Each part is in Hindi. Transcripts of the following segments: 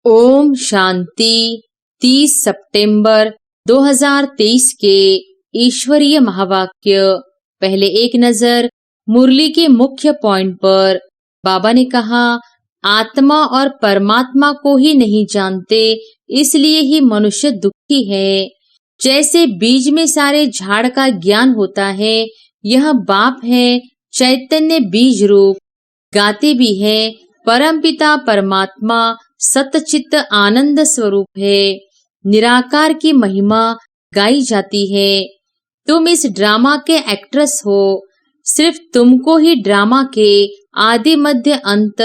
ओम शांति। 30 सितंबर 2023 के ईश्वरीय महावाक्य। पहले एक नजर मुरली के मुख्य पॉइंट पर। बाबा ने कहा, आत्मा और परमात्मा को ही नहीं जानते, इसलिए ही मनुष्य दुखी है। जैसे बीज में सारे झाड़ का ज्ञान होता है, यह बाप है चैतन्य बीज रूप। गाते भी है, परमपिता परमात्मा सतचित्त आनंद स्वरूप है। निराकार की महिमा गाई जाती है। तुम इस ड्रामा के एक्ट्रेस हो। सिर्फ तुमको ही ड्रामा के आदि मध्य अंत,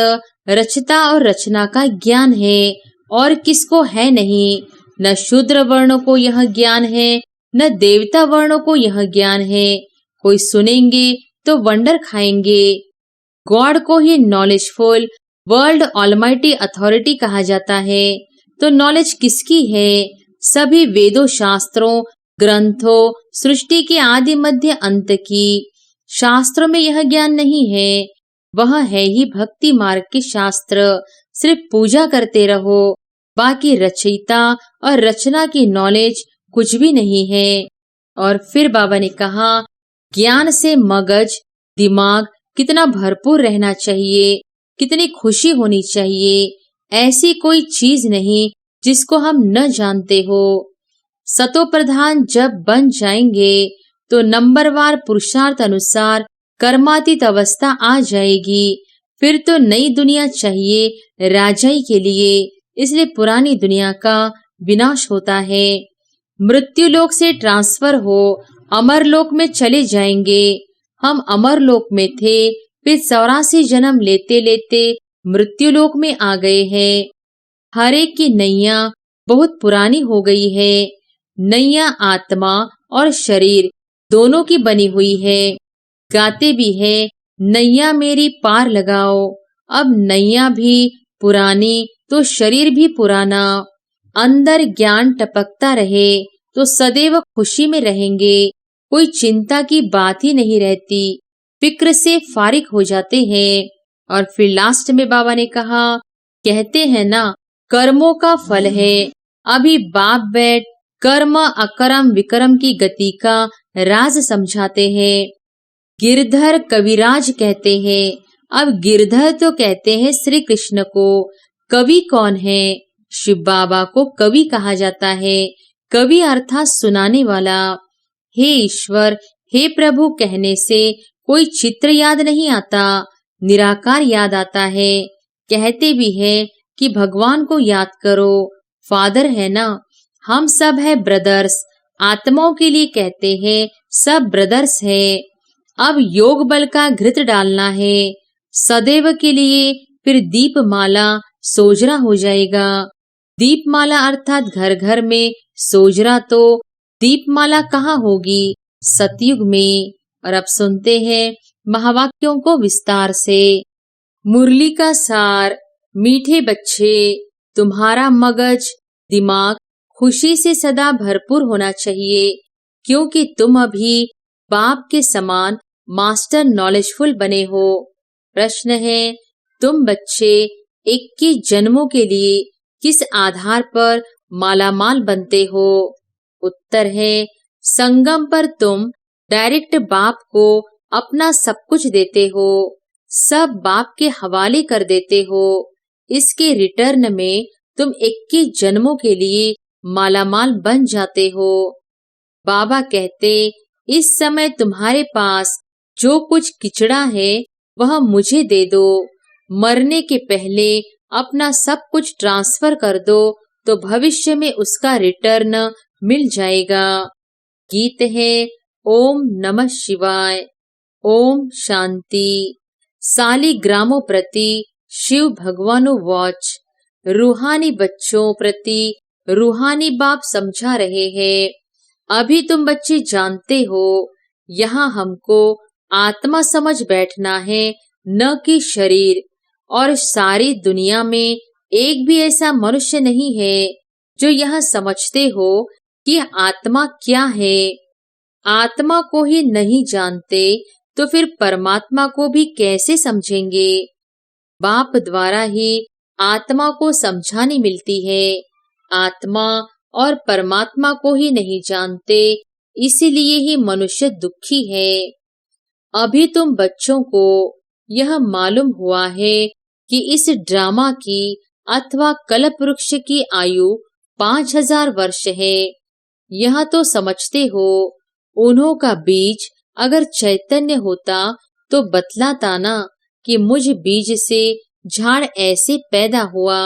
रचता और रचना का ज्ञान है, और किसको है नहीं। न शूद्र वर्णों को यह ज्ञान है, न देवता वर्णों को यह ज्ञान है। कोई सुनेंगे तो वंडर खाएंगे। गॉड को ही नॉलेजफुल वर्ल्ड ऑलमाइटी अथॉरिटी कहा जाता है। तो नॉलेज किसकी है? सभी वेदों, शास्त्रों, ग्रंथों, सृष्टि के आदि मध्य अंत की। शास्त्रों में यह ज्ञान नहीं है। वह है ही भक्ति मार्ग के शास्त्र। सिर्फ पूजा करते रहो, बाकी रचयिता और रचना की नॉलेज कुछ भी नहीं है। और फिर बाबा ने कहा, ज्ञान से मगज, दिमाग कितना भरपूर रहना चाहिए, कितनी खुशी होनी चाहिए। ऐसी कोई चीज नहीं जिसको हम न जानते हो। सतो प्रधान जब बन जाएंगे तो नंबरवार पुरुषार्थ अनुसार कर्मातीत अवस्था आ जाएगी। फिर तो नई दुनिया चाहिए राजाई के लिए, इसलिए पुरानी दुनिया का विनाश होता है। मृत्यु लोक से ट्रांसफर हो अमरलोक में चले जाएंगे। हम अमरलोक में थे, फिर 84 जन्म लेते लेते मृत्युलोक में आ गए हैं। हर एक की नैया बहुत पुरानी हो गई है। नैया आत्मा और शरीर दोनों की बनी हुई है। गाते भी है, नैया मेरी पार लगाओ। अब नैया भी पुरानी तो शरीर भी पुराना। अंदर ज्ञान टपकता रहे तो सदैव खुशी में रहेंगे। कोई चिंता की बात ही नहीं रहती। फिक्र से फारिग हो जाते हैं। और फिर लास्ट में बाबा ने कहा, कहते हैं ना, कर्मों का फल है। अभी बाप बैठ कर्म अकर्म विकर्म की गति का राज समझाते हैं। गिरधर कविराज कहते हैं। अब गिरधर तो कहते हैं श्री कृष्ण को। कवि कौन है? शिव बाबा को कवि कहा जाता है। कवि अर्थात सुनाने वाला। हे ईश्वर, हे प्रभु कहने से कोई चित्र याद नहीं आता, निराकार याद आता है। कहते भी है कि भगवान को याद करो, फादर है ना। हम सब है ब्रदर्स। आत्माओं के लिए कहते हैं सब ब्रदर्स है। अब योग बल का घृत डालना है सदैव के लिए। फिर दीपमाला सोजरा हो जाएगा। दीपमाला अर्थात घर घर में, सोजरा तो दीपमाला कहाँ होगी? सतयुग में। और अब सुनते हैं महावाक्यों को विस्तार से। मुरली का सार। मीठे बच्चे, तुम्हारा मगज, दिमाग खुशी से सदा भरपूर होना चाहिए, क्योंकि तुम अभी बाप के समान मास्टर नॉलेजफुल बने हो। प्रश्न है, तुम बच्चे 21 जन्मों के लिए किस आधार पर मालामाल बनते हो? उत्तर है, संगम पर तुम डायरेक्ट बाप को अपना सब कुछ देते हो, सब बाप के हवाले कर देते हो। इसके रिटर्न में तुम 21 जन्मों के लिए मालामाल बन जाते हो। बाबा कहते, इस समय तुम्हारे पास जो कुछ किचड़ा है वह मुझे दे दो। मरने के पहले अपना सब कुछ ट्रांसफर कर दो तो भविष्य में उसका रिटर्न मिल जाएगा। गीत है, ओम नमः शिवाय। ओम शांति। सालिग्रामों प्रति शिव भगवानो वॉच। रूहानी बच्चों प्रति रूहानी बाप समझा रहे हैं। अभी तुम बच्चे जानते हो, यहाँ हमको आत्मा समझ बैठना है, न कि शरीर। और सारी दुनिया में एक भी ऐसा मनुष्य नहीं है जो यह समझते हो कि आत्मा क्या है। आत्मा को ही नहीं जानते तो फिर परमात्मा को भी कैसे समझेंगे? बाप द्वारा ही आत्मा को समझानी मिलती है। आत्मा और परमात्मा को ही नहीं जानते, इसीलिए ही मनुष्य दुखी है। अभी तुम बच्चों को यह मालूम हुआ है कि इस ड्रामा की अथवा कल्प वृक्ष की आयु 5000 वर्ष है। यह तो समझते हो, उन्हों का बीज अगर चैतन्य होता तो बतलाता ना कि मुझ बीज से झाड़ ऐसे पैदा हुआ।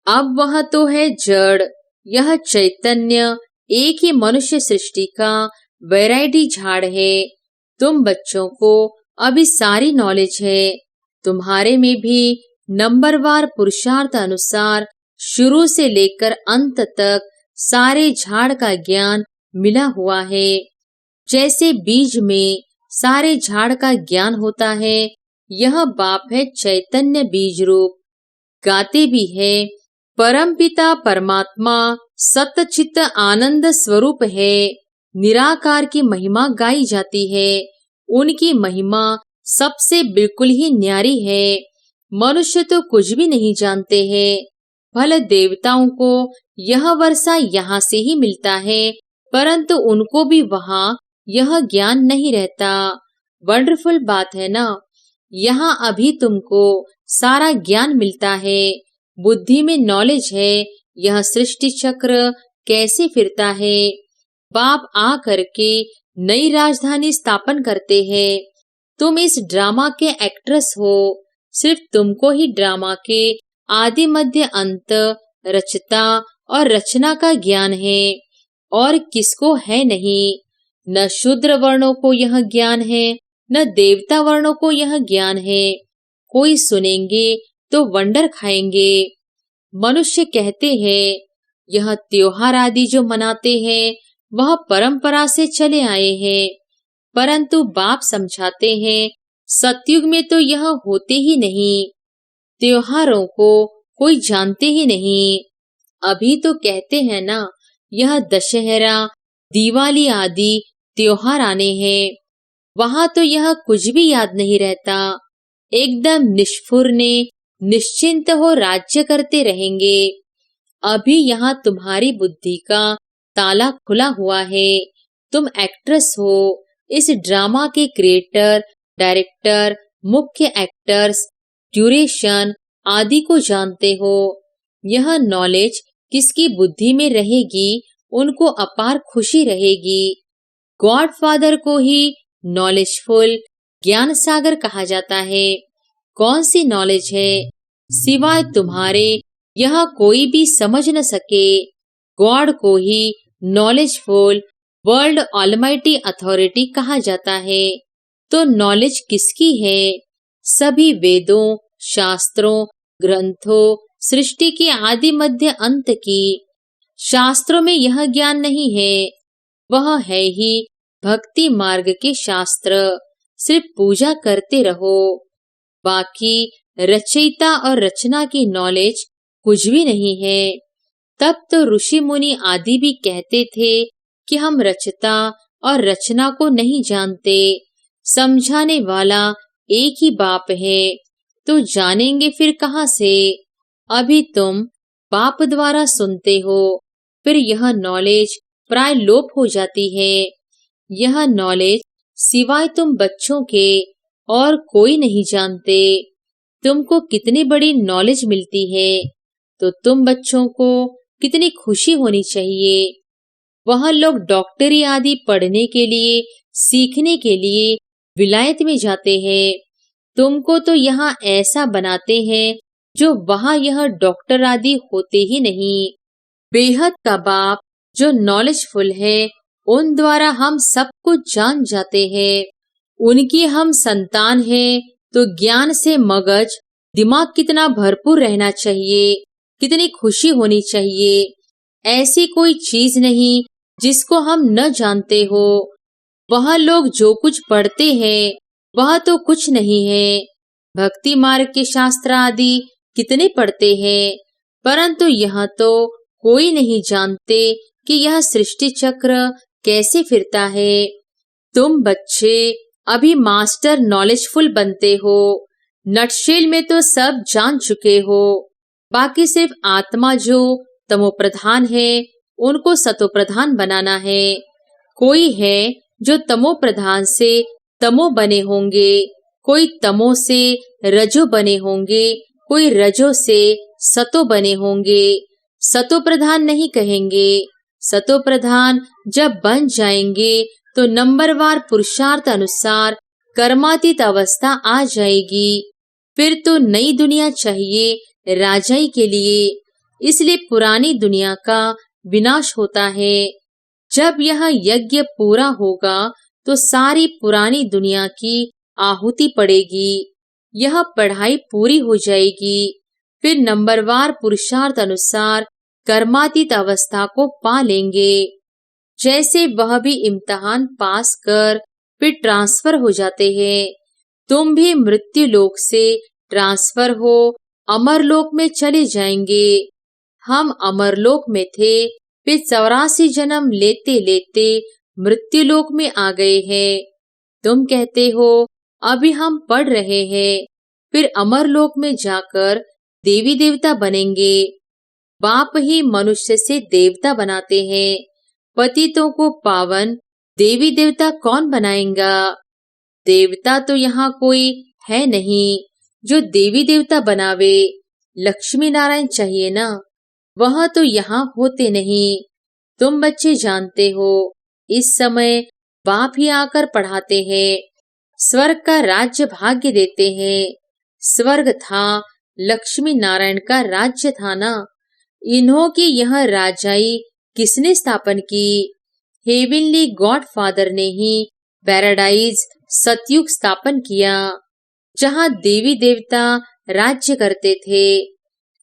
अब वह तो है जड़, यह चैतन्य एक ही मनुष्य सृष्टि का वैरायटी झाड़ है। तुम बच्चों को अभी सारी नॉलेज है। तुम्हारे में भी नंबरवार पुरुषार्थ अनुसार शुरू से लेकर अंत तक सारे झाड़ का ज्ञान मिला हुआ है। जैसे बीज में सारे झाड़ का ज्ञान होता है, यह बाप है चैतन्य बीज रूप। गाते भी है, परमपिता परमात्मा सतचित आनंद स्वरूप है। निराकार की महिमा गाई जाती है। उनकी महिमा सबसे बिल्कुल ही न्यारी है। मनुष्य तो कुछ भी नहीं जानते हैं। भले देवताओं को यह वर्षा यहाँ से ही मिलता है, परंतु उनको भी वहाँ यह ज्ञान नहीं रहता। वंडरफुल बात है ना। यहाँ अभी तुमको सारा ज्ञान मिलता है। बुद्धि में नॉलेज है, यह सृष्टि चक्र कैसे फिरता है। बाप आ करके नई राजधानी स्थापन करते हैं। तुम इस ड्रामा के एक्ट्रेस हो। सिर्फ तुमको ही ड्रामा के आदि मध्य अंत, रचता और रचना का ज्ञान है, और किसको है नहीं। न शूद्र वर्णों को यह ज्ञान है, न देवता वर्णों को यह ज्ञान है। कोई सुनेंगे तो वंडर खाएंगे। मनुष्य कहते हैं यह त्योहार आदि जो मनाते हैं वह परंपरा से चले आए हैं, परंतु बाप समझाते हैं सतयुग में तो यह होते ही नहीं। त्योहारों को कोई जानते ही नहीं। अभी तो कहते हैं ना, यह दशहरा, दिवाली आदि त्योहार आने हैं। वहां तो यह कुछ भी याद नहीं रहता। एकदम निष्फुरने निश्चिंत हो राज्य करते रहेंगे। अभी यहाँ तुम्हारी बुद्धि का ताला खुला हुआ है। तुम एक्ट्रेस हो। इस ड्रामा के क्रिएटर, डायरेक्टर, मुख्य एक्टर्स, ड्यूरेशन आदि को जानते हो। यह नॉलेज किसकी बुद्धि में रहेगी, उनको अपार खुशी रहेगी। गॉड फादर को ही नॉलेजफुल, ज्ञान सागर कहा जाता है। कौन सी नॉलेज है सिवाय तुम्हारे यह कोई भी समझ न सके। गॉड को ही नॉलेजफुल, वर्ल्ड ऑलमाइटी अथॉरिटी कहा जाता है। तो नॉलेज किसकी है? सभी वेदों, शास्त्रों, ग्रंथों, सृष्टि की आदि मध्य अंत की। शास्त्रों में यह ज्ञान नहीं है। वह है ही भक्ति मार्ग के शास्त्र। सिर्फ पूजा करते रहो। बाकी रचयिता और रचना की नॉलेज कुछ भी नहीं है। तब तो ऋषि मुनि आदि भी कहते थे कि हम रचता और रचना को नहीं जानते। समझाने वाला एक ही बाप है, तो जानेंगे फिर कहाँ से। अभी तुम बाप द्वारा सुनते हो, फिर यह नॉलेज प्राय लोप हो जाती है। यह नॉलेज सिवाय तुम बच्चों के और कोई नहीं जानते। तुमको कितनी बड़ी नॉलेज मिलती है, तो तुम बच्चों को कितनी खुशी होनी चाहिए। वह लोग डॉक्टरी आदि पढ़ने के लिए, सीखने के लिए विलायत में जाते हैं। तुमको तो यहाँ ऐसा बनाते हैं जो वहाँ यह डॉक्टर आदि होते ही नहीं। बेहद का बाप जो नॉलेजफुल है, उन द्वारा हम सब कुछ जान जाते हैं। उनकी हम संतान हैं, तो ज्ञान से मगज, दिमाग कितना भरपूर रहना चाहिए, कितनी खुशी होनी चाहिए। ऐसी कोई चीज नहीं जिसको हम न जानते हो। वह लोग जो कुछ पढ़ते हैं वह तो कुछ नहीं है। भक्ति मार्ग के शास्त्र आदि कितने पढ़ते हैं, परंतु यह तो कोई नहीं जानते कि यह सृष्टि चक्र कैसे फिरता है। तुम बच्चे अभी मास्टर नॉलेजफुल बनते हो। नटशेल में तो सब जान चुके हो। बाकी सिर्फ आत्मा जो तमो प्रधान है उनको सतो प्रधान बनाना है। कोई है जो तमो प्रधान से तमो बने होंगे, कोई तमो से रजो बने होंगे, कोई रजो से सतो बने होंगे। सतो प्रधान नहीं कहेंगे। सतो प्रधान जब बन जाएंगे तो नंबरवार पुरुषार्थ अनुसार कर्मातीत अवस्था आ जाएगी। फिर तो नई दुनिया चाहिए राजाई के लिए। इसलिए पुरानी दुनिया का विनाश होता है। जब यह यज्ञ पूरा होगा तो सारी पुरानी दुनिया की आहुति पड़ेगी। यह पढ़ाई पूरी हो जाएगी। फिर नंबरवार पुरुषार्थ अनुसार कर्मातीत अवस्था को पा लेंगे। जैसे वह भी इम्तिहान पास कर फिर ट्रांसफर हो जाते हैं, तुम भी मृत्यु लोक से ट्रांसफर हो अमरलोक में चले जाएंगे। हम अमरलोक में थे, फिर 84 जन्म लेते लेते मृत्युलोक में आ गए हैं। तुम कहते हो अभी हम पढ़ रहे हैं, फिर अमरलोक में जाकर देवी देवता बनेंगे। बाप ही मनुष्य से देवता बनाते हैं। पतितों को पावन देवी देवता कौन बनाएगा? देवता तो यहाँ कोई है नहीं जो देवी देवता बनावे। लक्ष्मी नारायण चाहिए ना, वह तो यहाँ होते नहीं। तुम बच्चे जानते हो, इस समय बाप ही आकर पढ़ाते हैं, स्वर्ग का राज्य भाग्य देते हैं। स्वर्ग था, लक्ष्मी नारायण का राज्य था ना। इन्हों की यह राजाई किसने स्थापन की? हेवनली गॉड फादर ने ही पैराडाइज सतयुग स्थापन किया, जहाँ देवी देवता राज्य करते थे।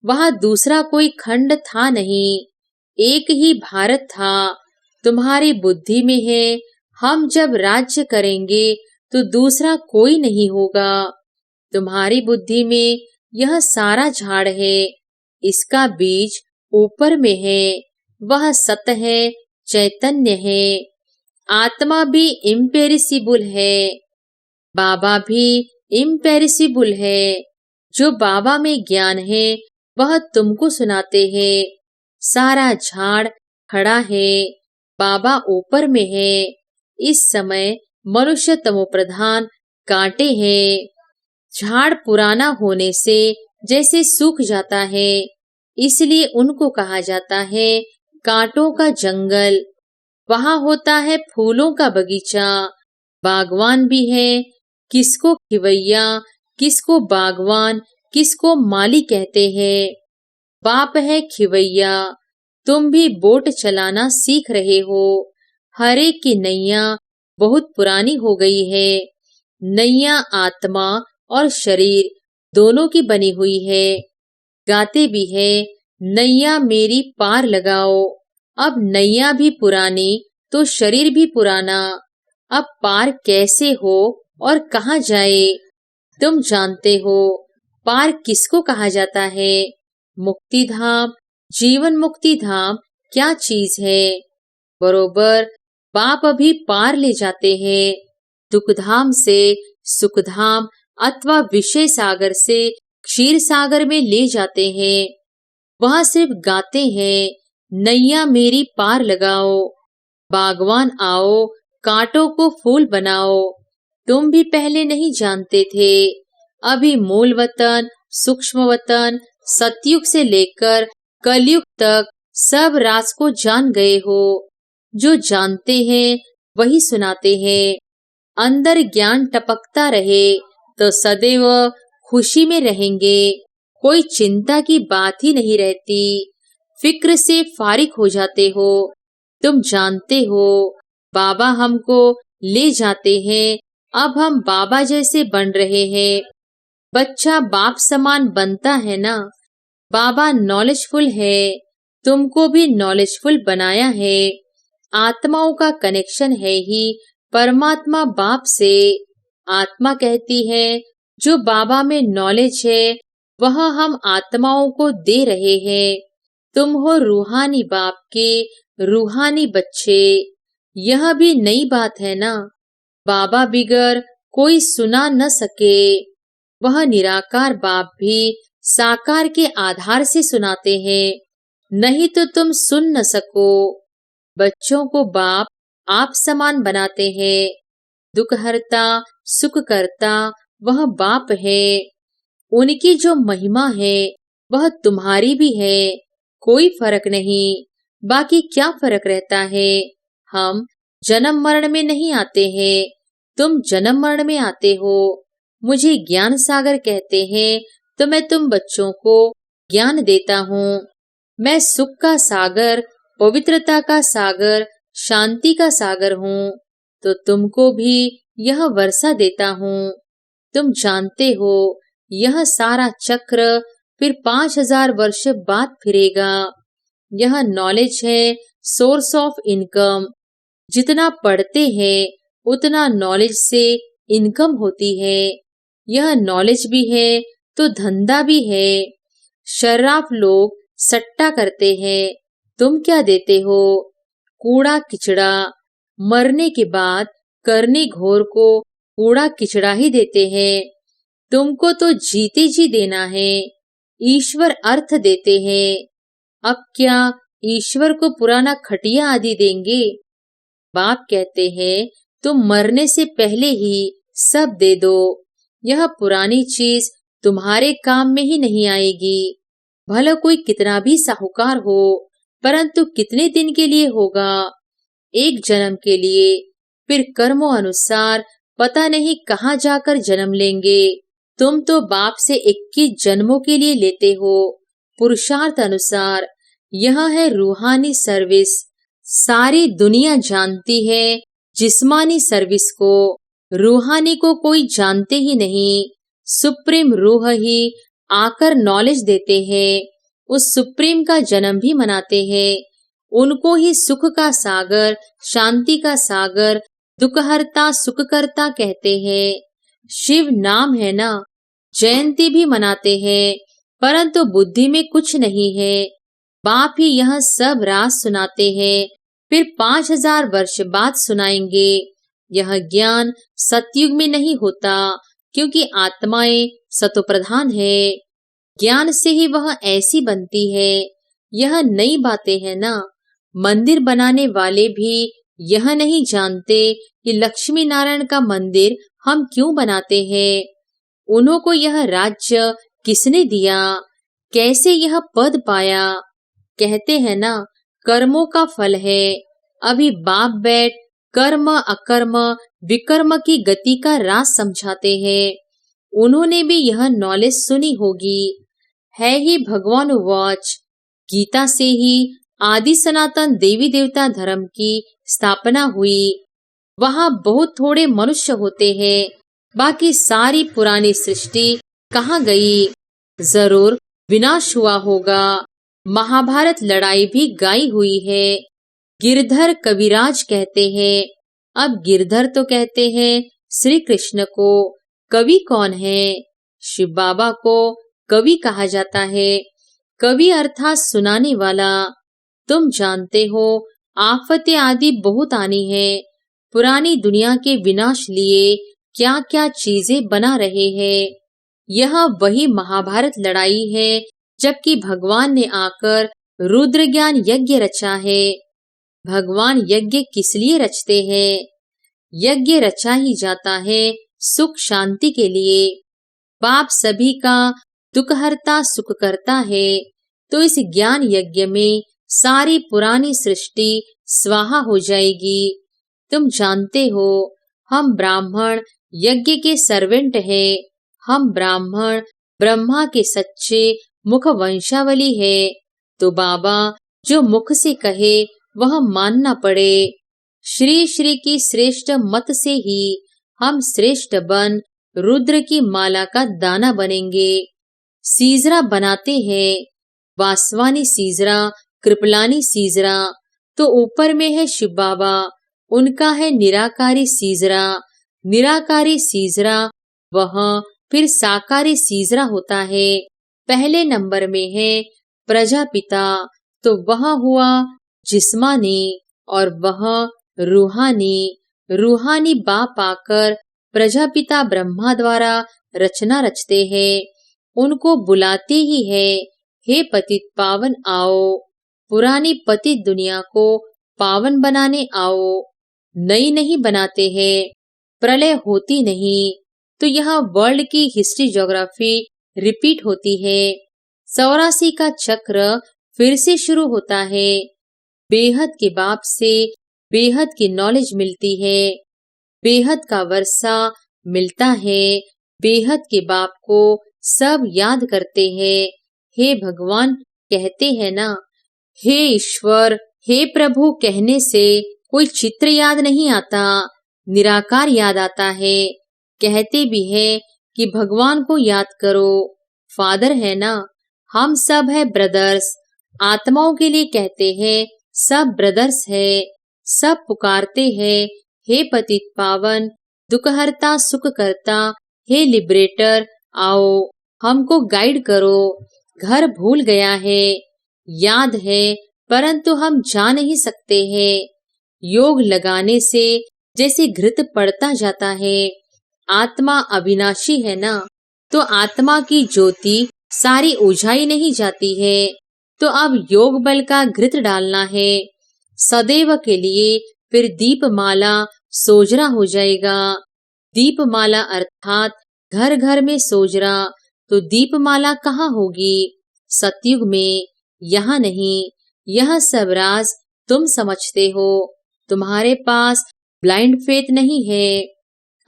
वहाँ दूसरा कोई खंड था नहीं, एक ही भारत था। तुम्हारी बुद्धि में है, हम जब राज्य करेंगे तो दूसरा कोई नहीं होगा। तुम्हारी बुद्धि में यह सारा झाड़ है, इसका बीज ऊपर में है, वह सत है, चैतन्य है। आत्मा भी इम्पेरिसिबल है, बाबा भी इम्पेरिसिबल है। जो बाबा में ज्ञान है वह तुमको सुनाते हैं। सारा झाड़ खड़ा है, बाबा ऊपर में है। इस समय मनुष्य तमो प्रधान कांटे हैं। झाड़ पुराना होने से जैसे सूख जाता है, इसलिए उनको कहा जाता है कांटों का जंगल। वहाँ होता है फूलों का बगीचा, बागवान भी है। किसको खिवैया, किसको बागवान, किसको माली कहते हैं। बाप है खिवैया, तुम भी बोट चलाना सीख रहे हो। हर एक की नैया बहुत पुरानी हो गई है। नैया आत्मा और शरीर दोनों की बनी हुई है। गाते भी है, नैया मेरी पार लगाओ। अब नैया भी पुरानी तो शरीर भी पुराना। अब पार कैसे हो और कहाँ जाए? तुम जानते हो पार किसको कहा जाता है? मुक्ति धाम, जीवन मुक्ति धाम क्या चीज है? बरोबर बाप अभी पार ले जाते हैं। दुखधाम से सुखधाम अथवा विषय सागर से क्षीर सागर में ले जाते हैं। वहाँ सिर्फ गाते हैं, नैया मेरी पार लगाओ। बागवान आओ, कांटों को फूल बनाओ। तुम भी पहले नहीं जानते थे। अभी मूल वतन, सूक्ष्म वतन, सतयुग से लेकर कलयुग तक सब राज को जान गए हो। जो जानते हैं वही सुनाते हैं। अंदर ज्ञान टपकता रहे तो सदैव खुशी में रहेंगे। कोई चिंता की बात ही नहीं रहती। फिक्र से फारिग हो जाते हो। तुम जानते हो बाबा हमको ले जाते हैं। अब हम बाबा जैसे बन रहे हैं। बच्चा बाप समान बनता है ना। बाबा नॉलेजफुल है, तुमको भी नॉलेजफुल बनाया है। आत्माओं का कनेक्शन है ही परमात्मा बाप से। आत्मा कहती है जो बाबा में नॉलेज है वह हम आत्माओं को दे रहे हैं। तुम हो रूहानी बाप के रूहानी बच्चे। यह भी नई बात है ना। बाबा बिगर कोई सुना न सके। वह निराकार बाप भी साकार के आधार से सुनाते हैं, नहीं तो तुम सुन न सको। बच्चों को बाप आप समान बनाते हैं। दुखहर्ता सुख करता वह बाप है। उनकी जो महिमा है वह तुम्हारी भी है। कोई फर्क नहीं। बाकी क्या फर्क रहता है? हम जन्म मरण में नहीं आते हैं, तुम जन्म मरण में आते हो। मुझे ज्ञान सागर कहते हैं तो मैं तुम बच्चों को ज्ञान देता हूँ। मैं सुख का सागर, पवित्रता का सागर, शांति का सागर हूँ, तो तुमको भी यह वर्षा देता हूँ। तुम जानते हो यह सारा चक्र फिर 5000 वर्ष बाद फिरेगा। यह नॉलेज है सोर्स ऑफ इनकम। जितना पढ़ते हैं उतना नॉलेज से इनकम होती है। यह नॉलेज भी है तो धंधा भी है। शर्राफ लोग सट्टा करते हैं, तुम क्या देते हो? कूड़ा किचड़ा। मरने के बाद करनी घोर को कूड़ा किचड़ा ही देते हैं। तुमको तो जीते जी देना है। ईश्वर अर्थ देते हैं। अब क्या ईश्वर को पुराना खटिया आदि देंगे? बाप कहते हैं तुम मरने से पहले ही सब दे दो। यह पुरानी चीज तुम्हारे काम में ही नहीं आएगी। भला कोई कितना भी साहूकार हो, परंतु कितने दिन के लिए होगा? एक जन्म के लिए। फिर कर्मों अनुसार पता नहीं कहाँ जाकर जन्म लेंगे। तुम तो बाप से 21 जन्मों के लिए लेते हो। पुरुषार्थ अनुसार यह है रूहानी सर्विस। सारी दुनिया जानती है जिस्मानी सर्विस को, रूहानी को कोई जानते ही नहीं। सुप्रीम रूह ही आकर नॉलेज देते हैं। उस सुप्रीम का जन्म भी मनाते हैं। उनको ही सुख का सागर, शांति का सागर, दुखहर्ता सुखकर्ता कहते हैं। शिव नाम है ना, जयंती भी मनाते हैं, परंतु बुद्धि में कुछ नहीं है। बाप ही यह सब राज सुनाते हैं, फिर 5000 वर्ष बाद सुनाएंगे। यह ज्ञान सतयुग में नहीं होता, क्योंकि आत्माएं सतोप्रधान है। ज्ञान से ही वह ऐसी बनती है। यह नई बातें है ना। मंदिर बनाने वाले भी यह नहीं जानते कि लक्ष्मी नारायण का मंदिर हम क्यों बनाते हैं। उन्हों को यह राज्य किसने दिया, कैसे यह पद पाया? कहते हैं ना कर्मों का फल है। अभी बाप बैठ कर्म अकर्म विकर्म की गति का राज समझाते हैं। उन्होंने भी यह नॉलेज सुनी होगी। है ही भगवान वाच। गीता से ही आदि सनातन देवी देवता धर्म की स्थापना हुई। वहाँ बहुत थोड़े मनुष्य होते हैं, बाकी सारी पुरानी सृष्टि कहाँ गई? जरूर विनाश हुआ होगा। महाभारत लड़ाई भी गाई हुई है। गिरधर कविराज कहते हैं। अब गिरधर तो कहते हैं श्री कृष्ण को। कवि कौन है? शिव बाबा को कवि कहा जाता है। कवि अर्थात सुनाने वाला। तुम जानते हो आफतें आदि बहुत आनी है। पुरानी दुनिया के विनाश लिए क्या क्या चीजें बना रहे हैं। यह वही महाभारत लड़ाई है, जबकि भगवान ने आकर रुद्र ज्ञान यज्ञ रचा है। भगवान यज्ञ किस लिए रचते हैं? यज्ञ रचा ही जाता है सुख शांति के लिए। बाप सभी का दुखहर्ता सुख करता है, तो इस ज्ञान यज्ञ में सारी पुरानी सृष्टि स्वाहा हो जाएगी। तुम जानते हो हम ब्राह्मण यज्ञ के सर्वेंट हैं। हम ब्राह्मण ब्रह्मा के सच्चे मुख वंशावली है, तो बाबा जो मुख से कहे वह मानना पड़े। श्री श्री की श्रेष्ठ मत से ही हम श्रेष्ठ बन रुद्र की माला का दाना बनेंगे। सीजरा बनाते हैं, वासवानी सीजरा, कृपलानी सीजरा, तो ऊपर में है शिव बाबा, उनका है निराकारी सीजरा। निराकारी सीजरा वह फिर साकारी सीजरा होता है। पहले नंबर में है प्रजापिता, तो वह हुआ जिस्मानी और वह रूहानी। रूहानी बाप आकर प्रजापिता ब्रह्मा द्वारा रचना रचते हैं। उनको बुलाते ही है, हे पतित पावन आओ, पुरानी पतित दुनिया को पावन बनाने आओ। नई नहीं बनाते हैं, प्रलय होती नहीं, तो यह वर्ल्ड की हिस्ट्री ज्योग्राफी रिपीट होती है। 84 का चक्र फिर से शुरू होता है। बेहद के बाप से बेहद की नॉलेज मिलती है, बेहद का वर्षा मिलता है। बेहद के बाप को सब याद करते हैं। हे भगवान कहते हैं ना, हे ईश्वर, हे प्रभु कहने से कोई चित्र याद नहीं आता, निराकार याद आता है। कहते भी है कि भगवान को याद करो, फादर है ना। हम सब है ब्रदर्स, आत्माओं के लिए कहते हैं सब ब्रदर्स है। सब पुकारते हैं, हे पतित पावन, दुखहर्ता सुख करता, हे लिबरेटर आओ, हमको गाइड करो। घर भूल गया है, याद है परंतु हम जा नहीं सकते हैं। योग लगाने से जैसे घृत पड़ता जाता है। आत्मा अविनाशी है ना, तो आत्मा की ज्योति सारी उझाई नहीं जाती है। तो अब योग बल का घृत डालना है सदैव के लिए, फिर दीपमाला सोजरा हो जाएगा। दीपमाला अर्थात घर घर में सोजरा, तो दीपमाला कहाँ होगी? सतयुग में, यहाँ नहीं। यह सब राज तुम समझते हो, तुम्हारे पास ब्लाइंड फेथ नहीं है।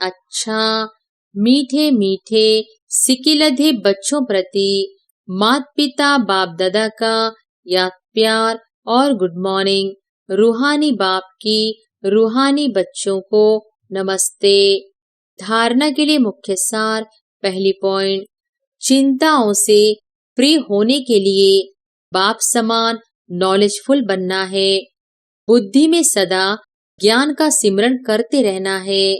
अच्छा, मीठे मीठे सिकिलधे बच्चों प्रति माता पिता बाप दादा का याद प्यार और गुड मॉर्निंग। रूहानी बाप की रूहानी बच्चों को नमस्ते। धारणा के लिए मुख्य सार, पहली पॉइंट, चिंताओं से फ्री होने के लिए बाप समान नॉलेजफुल बनना है। बुद्धि में सदा ज्ञान का सिमरन करते रहना है।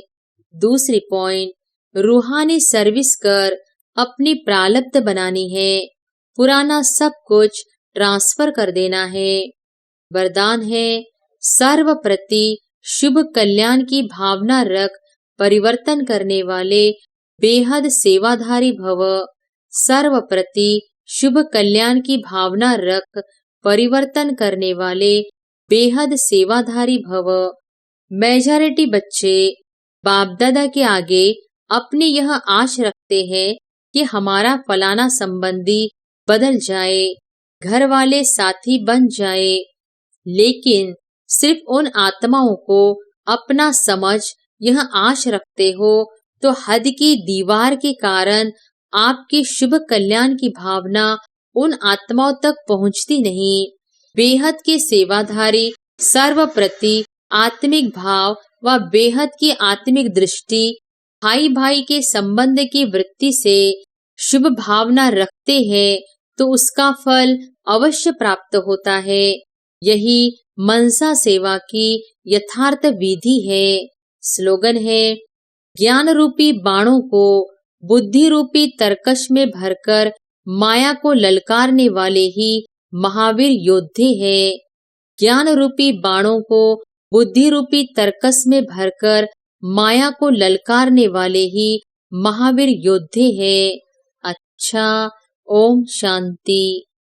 दूसरी पॉइंट, रूहानी सर्विस कर अपनी प्रारब्ध बनानी है। पुराना सब कुछ ट्रांसफर कर देना है। वरदान है, सर्व प्रति शुभ कल्याण की भावना रख परिवर्तन करने वाले बेहद सेवाधारी भव। सर्व प्रति शुभ कल्याण की भावना रख परिवर्तन करने वाले बेहद सेवाधारी भव। मेजॉरिटी बच्चे बाप दादा के आगे अपनी यह आश रखते हैं कि हमारा फलाना संबंधी बदल जाए, घर वाले साथी बन जाए, लेकिन सिर्फ उन आत्माओं को अपना समझ यह आश रखते हो, तो हद की दीवार के कारण आपकी शुभ कल्याण की भावना उन आत्माओं तक पहुंचती नहीं। बेहद के सेवाधारी सर्व प्रति आत्मिक भाव व बेहद की आत्मिक दृष्टि, भाई भाई के संबंध की वृत्ति से शुभ भावना रखते हैं, तो उसका फल अवश्य प्राप्त होता है। यही मनसा सेवा की यथार्थ विधि है। स्लोगन है, ज्ञान रूपी बाणों को बुद्धि रूपी तरकश में भरकर माया को ललकारने वाले ही महावीर योद्धे हैं। ज्ञान रूपी बाणों को बुद्धि रूपी तरकस में भरकर माया को ललकारने वाले ही महावीर योद्धे हैं। अच्छा, ओम शांति।